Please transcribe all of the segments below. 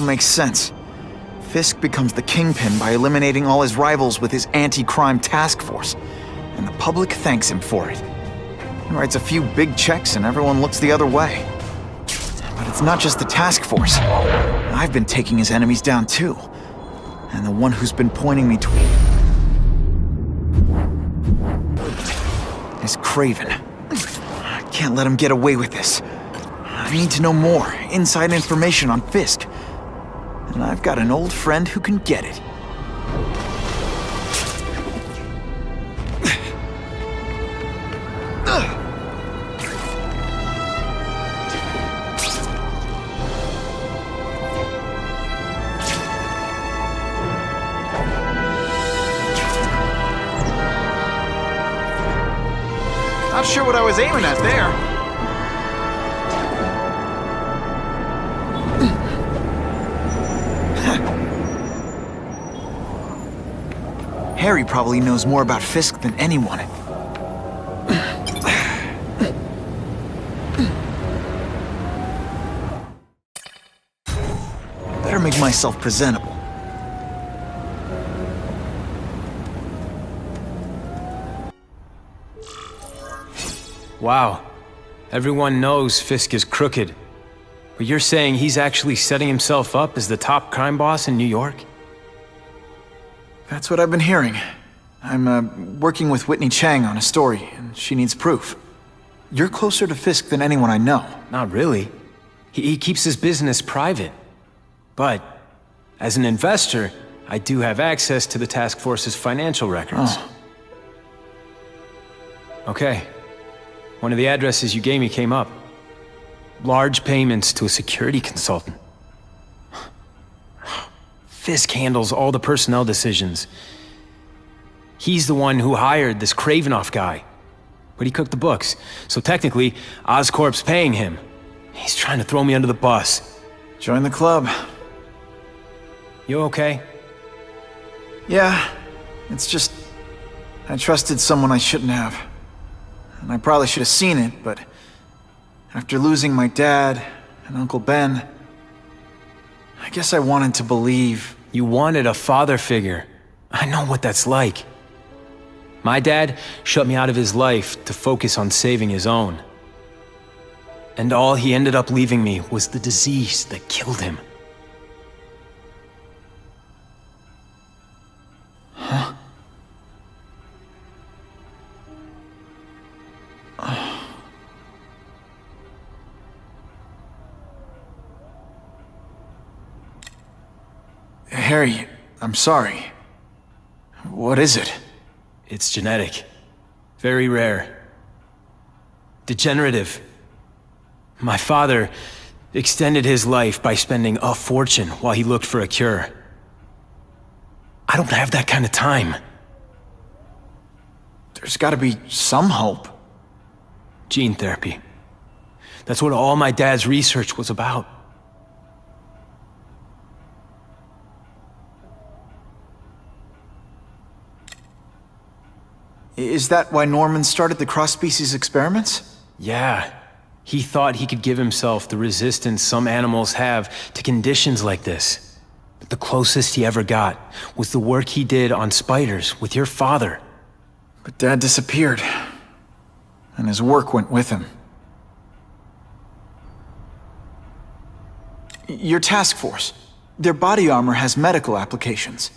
makes sense. Fisk becomes the kingpin by eliminating all his rivals with his anti-crime task force, and the public thanks him for it. He writes a few big checks and everyone looks the other way. But it's not just the task force. I've been taking his enemies down too. And the one who's been pointing me toward is Craven. I can't let him get away with this. I need to know more, inside information on Fisk. And I've got an old friend who can get it. Not sure what I was aiming at there. Harry probably knows more about Fisk than anyone. Better make myself presentable. Wow. Everyone knows Fisk is crooked. But you're saying he's actually setting himself up as the top crime boss in New York? That's what I've been hearing. I'm working with Whitney Chang on a story, and she needs proof. You're closer to Fisk than anyone I know. Not really. He keeps his business private. But, as an investor, I do have access to the task force's financial records. Oh. Okay. One of the addresses you gave me came up. Large payments to a security consultant. Fisk handles all the personnel decisions. He's the one who hired this Kravinoff guy. But he cooked the books, so technically, Oscorp's paying him. He's trying to throw me under the bus. Join the club. You okay? Yeah, it's just... I trusted someone I shouldn't have. And I probably should have seen it, but... after losing my dad and Uncle Ben... I guess I wanted to believe... You wanted a father figure. I know what that's like. My dad shut me out of his life to focus on saving his own. And all he ended up leaving me was the disease that killed him. Huh? Harry, I'm sorry. What is it? It's genetic. Very rare. Degenerative. My father extended his life by spending a fortune while he looked for a cure. I don't have that kind of time. There's gotta be some hope. Gene therapy. That's what all my dad's research was about. Is that why Norman started the cross-species experiments? Yeah. He thought he could give himself the resistance some animals have to conditions like this. But the closest he ever got was the work he did on spiders with your father. But Dad disappeared. And his work went with him. Your task force. Their body armor has medical applications.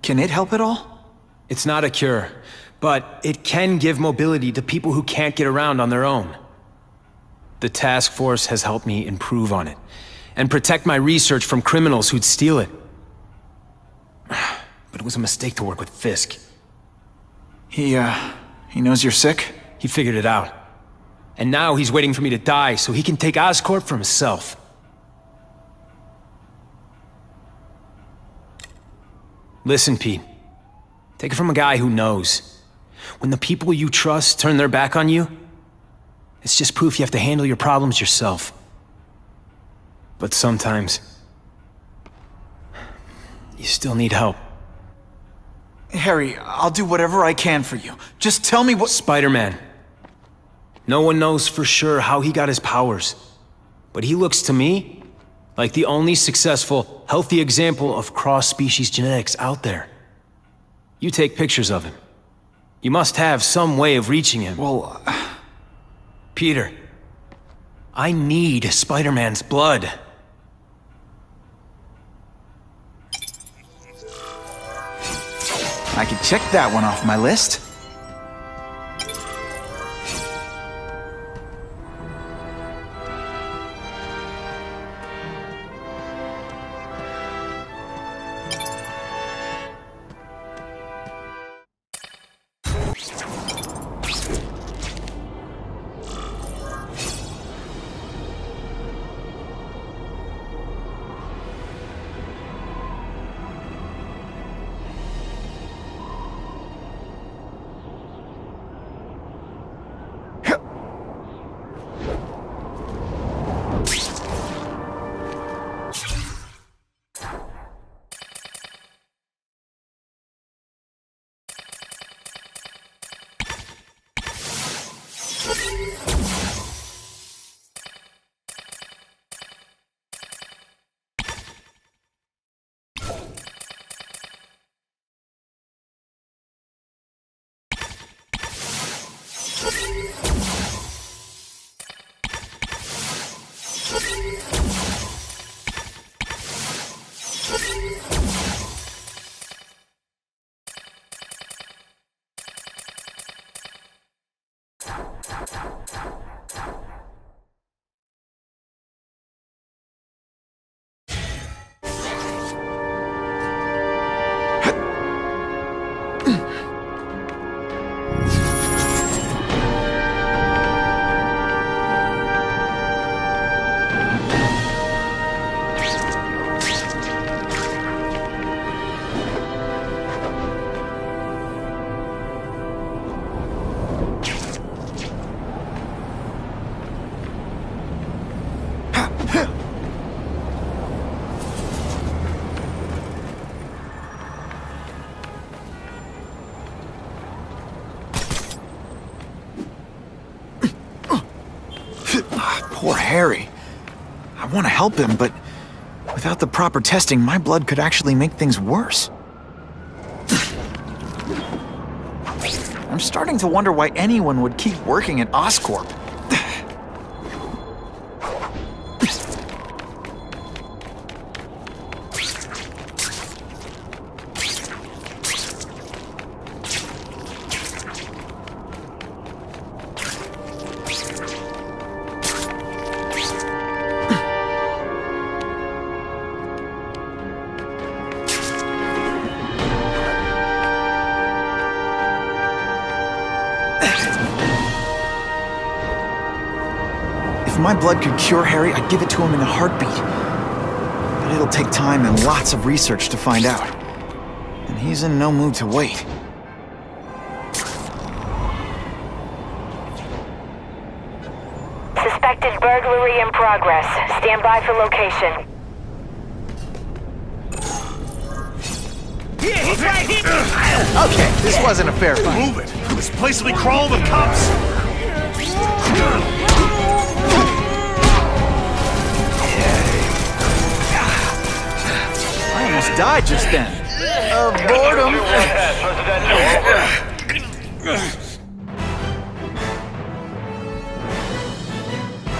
Can it help at all? It's not a cure, but it can give mobility to people who can't get around on their own. The task force has helped me improve on it, and protect my research from criminals who'd steal it. But it was a mistake to work with Fisk. He knows you're sick? He figured it out. And now he's waiting for me to die so he can take Oscorp for himself. Listen, Pete. Take it from a guy who knows. When the people you trust turn their back on you, it's just proof you have to handle your problems yourself. But sometimes, you still need help. Harry, I'll do whatever I can for you. Just tell me what— Spider-Man. No one knows for sure how he got his powers. But he looks to me Like the only successful, healthy example of cross-species genetics out there. You take pictures of him. You must have some way of reaching him. Well, Peter, I need Spider-Man's blood. I can check that one off my list. Poor Harry. I want to help him, but without the proper testing, my blood could actually make things worse. I'm starting to wonder why anyone would keep working at Oscorp. If my blood could cure Harry, I'd give it to him in a heartbeat. But it'll take time and lots of research to find out. And he's in no mood to wait. Suspected burglary in progress. Stand by for location. He's right here! Okay, this wasn't a fair fight. Move it! This place will be crawling with cops! I almost died just then. Boredom.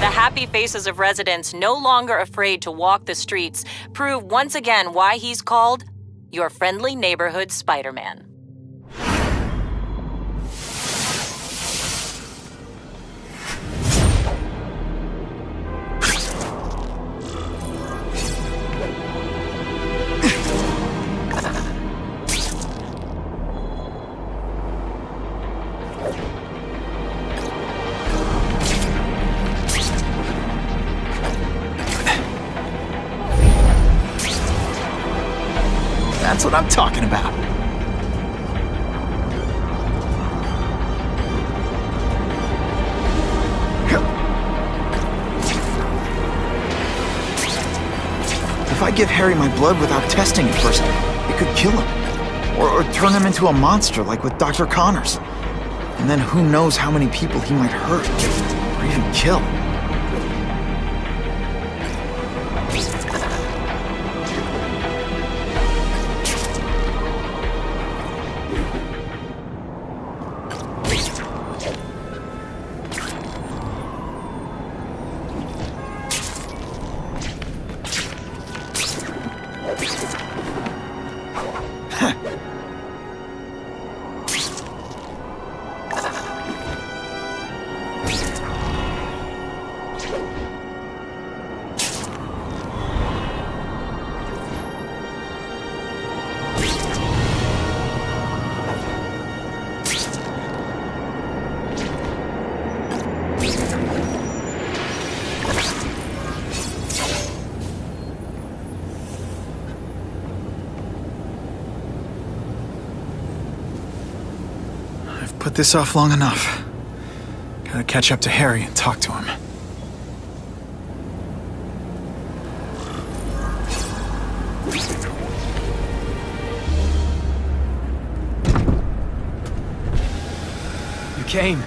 The happy faces of residents no longer afraid to walk the streets prove once again why he's called your friendly neighborhood Spider-Man. That's what I'm talking about. If I give Harry my blood without testing it first, it could kill him. Or turn him into a monster like with Dr. Connors. And then who knows how many people he might hurt, or even kill. Put this off long enough. Gotta catch up to Harry and talk to him. You came.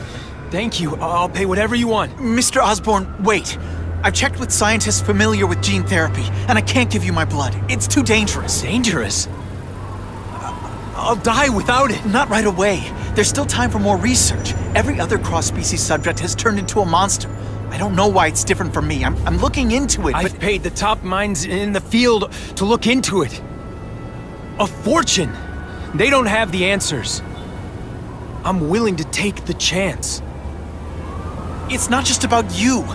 Thank you. I'll pay whatever you want. Mr. Osborn, wait. I've checked with scientists familiar with gene therapy, and I can't give you my blood. It's too dangerous. Dangerous? I'll die without it. Not right away. There's still time for more research. Every other cross-species subject has turned into a monster. I don't know why it's different from me. I'm looking into it, I've paid the top minds in the field to look into it. A fortune. They don't have the answers. I'm willing to take the chance. It's not just about you.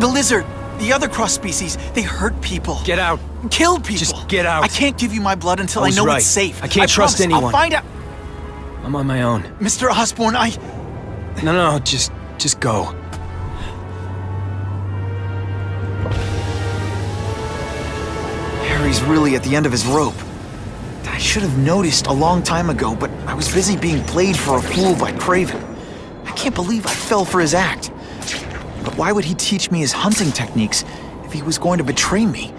The lizard, the other cross-species, they hurt people. Get out. Kill people. Just get out. I can't give you my blood until I was know right. it's safe. I can't trust promise. anyone. I'll find out. I'm on my own. Mr. Osborn, No, just go. Harry's really at the end of his rope. I should have noticed a long time ago, but I was busy being played for a fool by Craven. I can't believe I fell for his act. But why would he teach me his hunting techniques if he was going to betray me?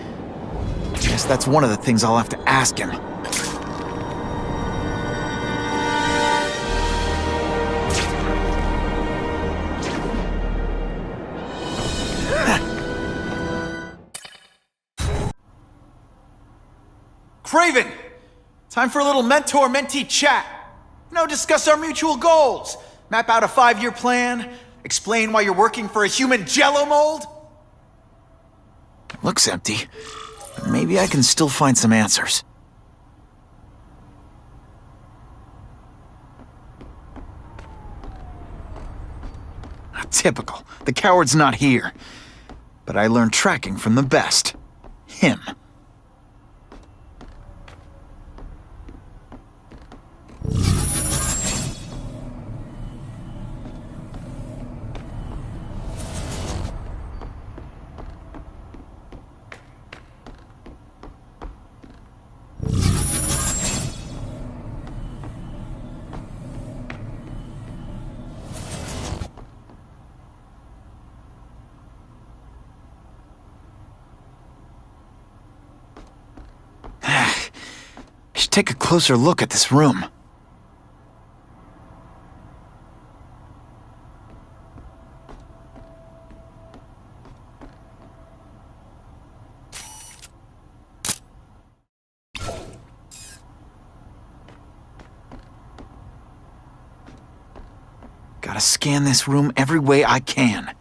I guess that's one of the things I'll have to ask him. Craven! Time for a little mentor-mentee chat. Discuss our mutual goals. Map out a 5-year plan. Explain why you're working for a human jello mold. It looks empty, but maybe I can still find some answers. Typical. The coward's not here. But I learned tracking from the best. Him. Take a closer look at this room. Gotta scan this room every way I can.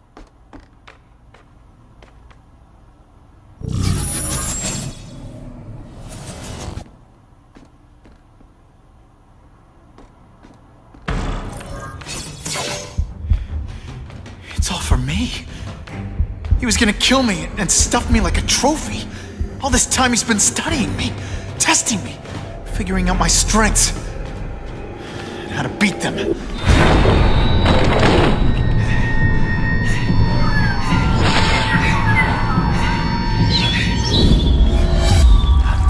He was gonna kill me and stuff me like a trophy. All this time he's been studying me, testing me, figuring out my strengths, and how to beat them. And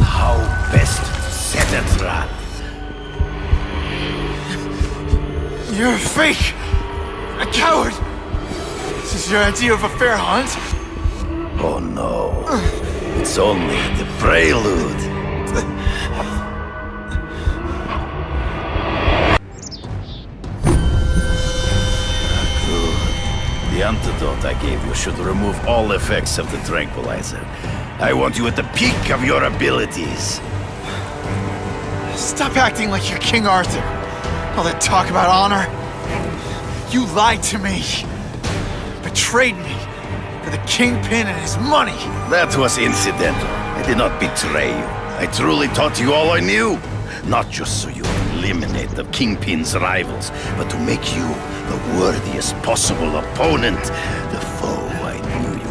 how best to set a trap. You're a fake! A coward! This is your idea of a fair hunt? Oh no. It's only the prelude. Good. The antidote I gave you should remove all effects of the tranquilizer. I want you at the peak of your abilities. Stop acting like you're King Arthur. All that talk about honor. You lied to me. Betrayed me. For the Kingpin and his money. That was incidental. I did not betray you. I truly taught you all I knew. Not just so you would eliminate the Kingpin's rivals, but to make you the worthiest possible opponent. The foe I knew you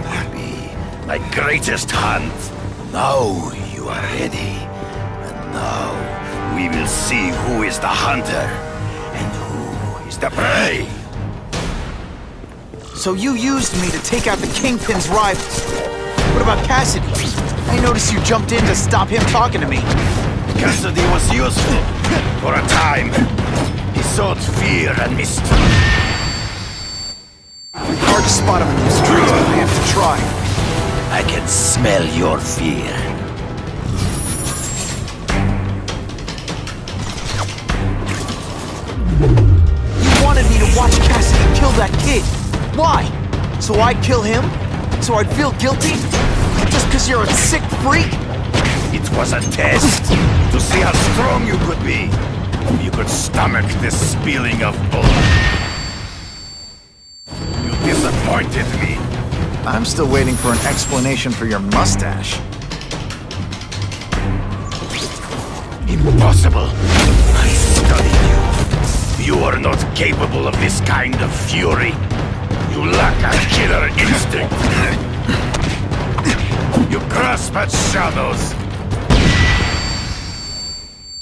my greatest hunt. Now you are ready. And now we will see who is the hunter and who is the prey. So you used me to take out the Kingpin's rivals. What about Cassidy? I noticed you jumped in to stop him talking to me. Cassidy was useful for a time. He sowed fear and mystery. Hard to spot him in those trees, but I have to try. I can smell your fear. You wanted me to watch Cassidy kill that kid. Why? So I'd kill him? So I'd feel guilty? Just because you're a sick freak? It was a test to see how strong you could be. You could stomach the spilling of blood. You disappointed me. I'm still waiting for an explanation for your mustache. Impossible. I studied you. You are not capable of this kind of fury. You lack a killer instinct. You grasp at shadows.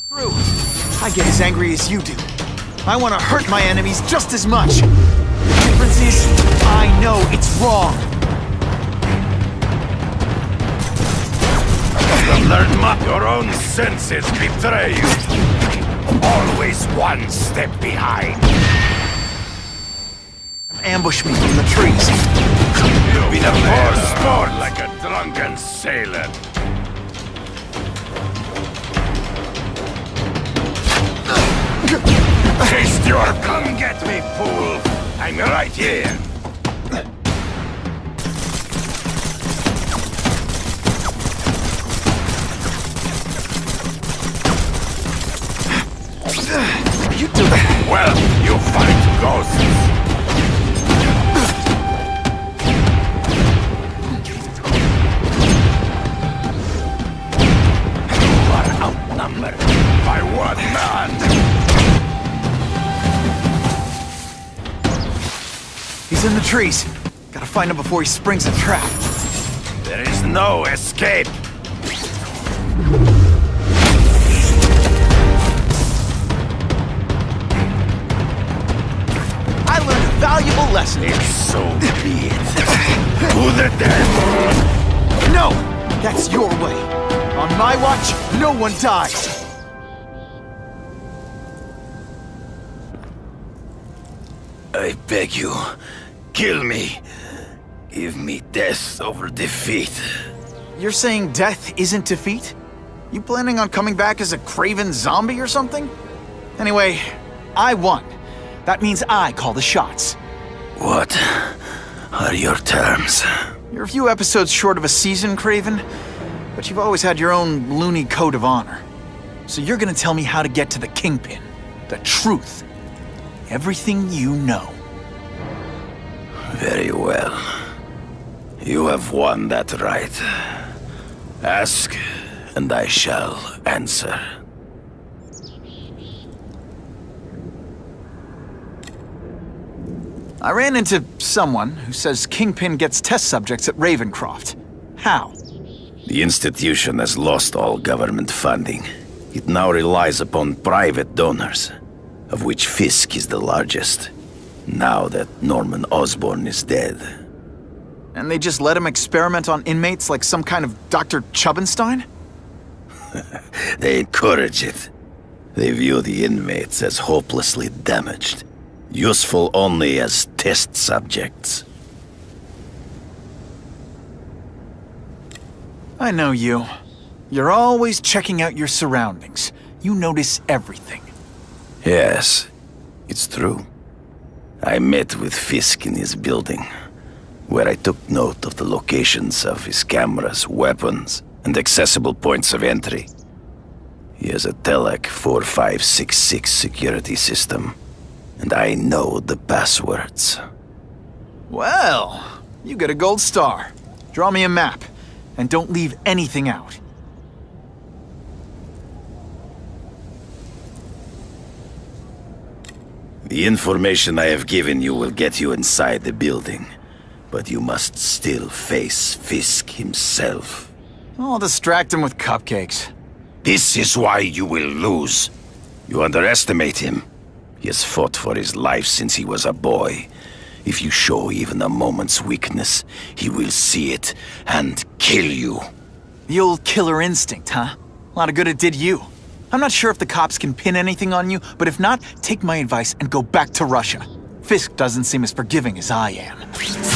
True. I get as angry as you do. I want to hurt my enemies just as much. The difference is, I know it's wrong. You've learned much. Your own senses betray you. Always one step behind. Ambush me from the trees. You've been a poor sport like a drunken sailor. Taste your... Come get me, fool! I'm right here. You do that. Well, you fight ghosts. You are outnumbered by one man. He's in the trees. Gotta find him before he springs a trap. There is no escape. I learned a valuable lesson. So be it. To the death. No! That's your way. On my watch, no one dies. I beg you, kill me. Give me death over defeat. You're saying death isn't defeat? You planning on coming back as a craven zombie or something? Anyway, I won. That means I call the shots. What are your terms? You're a few episodes short of a season, Craven, but you've always had your own loony code of honor. So you're gonna tell me how to get to the Kingpin. The truth. Everything you know. Very well. You have won that right. Ask, and I shall answer. I ran into someone who says Kingpin gets test subjects at Ravencroft. How? The institution has lost all government funding. It now relies upon private donors, of which Fisk is the largest, now that Norman Osborn is dead. And they just let him experiment on inmates like some kind of Dr. Chubbenstein? They encourage it. They view the inmates as hopelessly damaged, useful only as test subjects. I know you. You're always checking out your surroundings. You notice everything. Yes, it's true. I met with Fisk in his building, where I took note of the locations of his cameras, weapons, and accessible points of entry. He has a Telec 4566 security system, and I know the passwords. Well, you get a gold star. Draw me a map, and don't leave anything out. The information I have given you will get you inside the building, But you must still face Fisk himself. I'll distract him with cupcakes. This is why you will lose. You underestimate him. He has fought for his life since he was a boy. If you show even a moment's weakness, he will see it and kill you. The old killer instinct, huh? A lot of good it did you. I'm not sure if the cops can pin anything on you, but if not, take my advice and go back to Russia. Fisk doesn't seem as forgiving as I am.